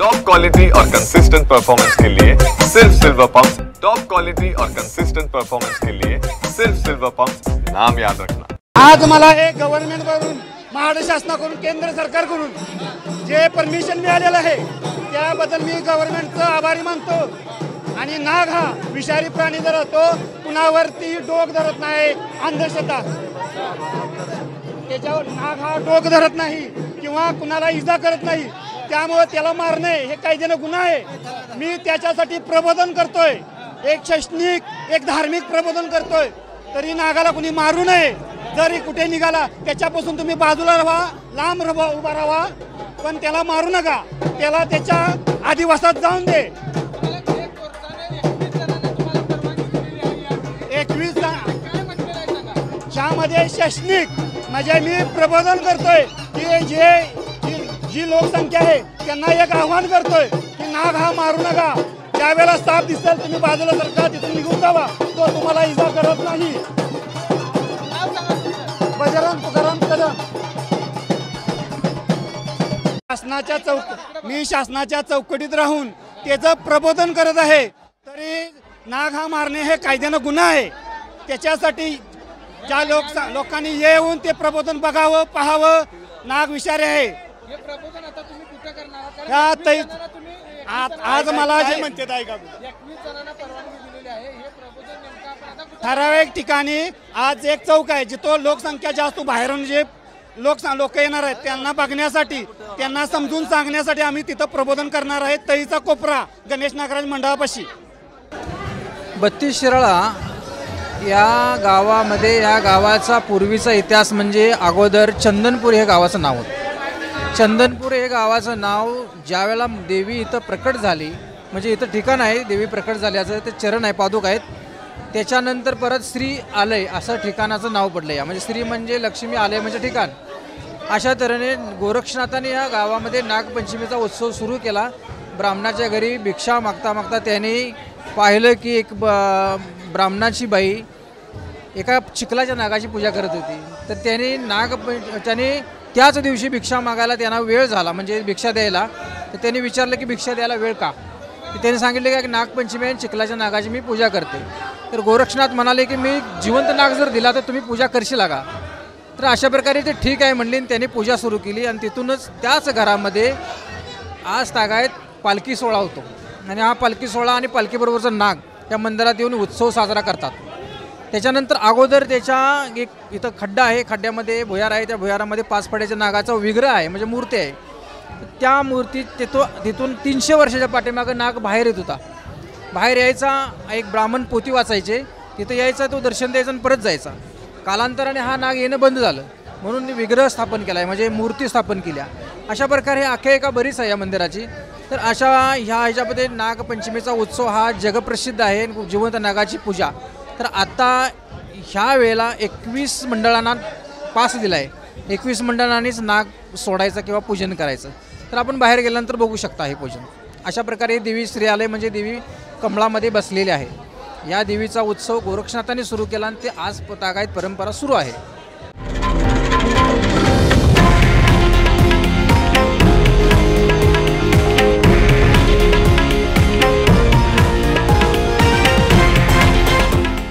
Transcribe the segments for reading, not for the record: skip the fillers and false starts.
Top quality और consistent performance के लिए सिर्फ सिल्वर पंप। टॉप क्वालिटी और कंसिस्टेंट परफॉर्मेंस के लिए सिर्फ सिल्वर पंप, नाम याद रखना। आज मला हे गव्हर्नमेंट कडून, महाराष्ट्र शासनाकडून, केंद्र सरकारकडून जे परमिशन मिळालेलं आहे त्याबद्दल मी गव्हर्नमेंटचा आभारी मानतो। आणि नाग हा विषारी प्राणी जर तो कुणावरती डोक धरत नाही, अंधश्रद्धा त्याच्यावर नाग हा डोक धरत नाही किंवा कुणाला इजा करत नाही, त्यामुळे त्याला मारणे हे कायद्याने गुन्हा आहे। मी त्याच्यासाठी प्रबोधन करतोय, एक शैक्षणिक एक धार्मिक प्रबोधन करतोय। तरी नागाला कुणी मारू नये, जरी कुठे निघाला त्याच्यापासून तुम्ही बाजूला राहा, लांब उभा राहा, पण त्याला मारू नका, त्याला त्याच्या आदिवासात जाऊन दे। 21 ज्यामध्ये शैक्षणिक म्हणजे मी प्रबोधन करतोय की जी लोकसंख्या आहे त्यांना एक आव्हान करतोय की नाग हा मारू नका। ज्यावेळेला साप दिसेल तुम्ही बाजूला सरका, तिथून निघून जावा, तो तुम्हाला इजा करत नाही। बजरंग तुकाराम कदम। मी शासनाच्या चौकटीत राहून त्याचं प्रबोधन करत आहे। तरी नाग हा मारणे हे कायद्यानं गुन्हा आहे। त्याच्यासाठी ज्या लोकांनी येऊन ते प्रबोधन बघावं, पाहावं। नाग विषारी आहे। आज मला जे म्हणते ठराविक ठिकाणी आज एक चौक आहे जिथं लोकसंख्या जास्त, बाहेरून जे लोक येणार आहेत त्यांना बघण्यासाठी, त्यांना समजून सांगण्यासाठी आम्ही तिथं प्रबोधन करणार आहे। तळीचा कोपरा गणेश नागराज मंडळापाशी। 32 शिराळा या गावामध्ये, या गावाचा पूर्वीचा इतिहास म्हणजे अगोदर चंदनपूर हे गावाचं नाव होतं। चंदनपूर हे गावाचं नाव ज्यावेळेला देवी इथं प्रकट झाली, म्हणजे इथं ठिकाण आहे देवी प्रकट झाल्याचं, ते चरण आहे, पादुक आहेत, त्याच्यानंतर परत श्री आलय असं ठिकाणाचं नाव पडलं आहे। म्हणजे श्री म्हणजे लक्ष्मी, आलय म्हणजे ठिकाण। अशा तऱ्हेने गोरक्षनाथाने या गावामध्ये नागपंचमीचा उत्सव सुरू केला। ब्राह्मणाच्या घरी भिक्षा मागता मागता त्याने पाहिलं की एक ब्राह्मणाची बाई एका चिखलाच्या नागाची पूजा करत होती। तर त्याने त्याच दिवशी भिक्षा मागायला त्यांना वेळ झाला, म्हणजे भिक्षा द्यायला। तर त्यांनी विचारलं की भिक्षा द्यायला वेळ का? तर त्यांनी सांगितलं की नागपंचमी आणि चिखलाच्या नागाची मी पूजा करते। तर गोरक्षनाथ म्हणाले की मी जिवंत नाग जर दिला तर तुम्ही पूजा करशील का? तर अशा प्रकारे ते ठीक आहे म्हणले, त्यांनी पूजा सुरू केली। आणि तिथूनच त्याच घरामध्ये आज तागायत पालखी सोहळा होतो। आणि हा पालखी सोहळा आणि पालखीबरोबरचा नाग त्या मंदिरात येऊन उत्सव साजरा करतात। त्याच्यानंतर अगोदर त्याच्या एक इथं खड्डा आहे, खड्ड्यामध्ये भुयार आहे, त्या भुयारामध्ये 5 फड्याच्या नागाचा विग्रह आहे, म्हणजे मूर्ती आहे। त्या मूर्ती तिथून 300 वर्षाच्या पाठीमागं नाग बाहेर येत होता। बाहेर यायचा, एक ब्राह्मण पोथी वाचायचे, तिथं यायचा, तो दर्शन द्यायचा आणि परत जायचा। कालांतराने हा नाग येणं बंद झालं, म्हणून विग्रह स्थापन केला आहे, म्हणजे मूर्ती स्थापन केल्या। अशा प्रकारे आख्यायिका बरीच आहे या मंदिराची। तर अशा ह्याच्यामध्ये नागपंचमीचा उत्सव हा जगप्रसिद्ध आहे, जिवंत नागाची पूजा। तर आता ह्या वेळेला 21 मंडळांना पास दिला आहे, 21 मंडळांनीच नाग सोडायचं किंवा पूजन करायचं। तर आपण बाहेर गेल्यानंतर बघू शकता हे पूजन। अशा प्रकारे देवी श्री आलय म्हणजे देवी कमळामध्ये बसलेली आहे। या देवीचा उत्सव गोरक्षनाथांनी सुरू केला आणि ते आज तागायत परंपरा सुरू आहे।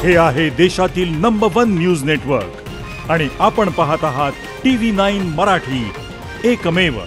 हे आहे देशातील नंबर 1 न्यूज नेटवर्क आणि आपण पाहत आहात TV9 मराठी, एकमेव।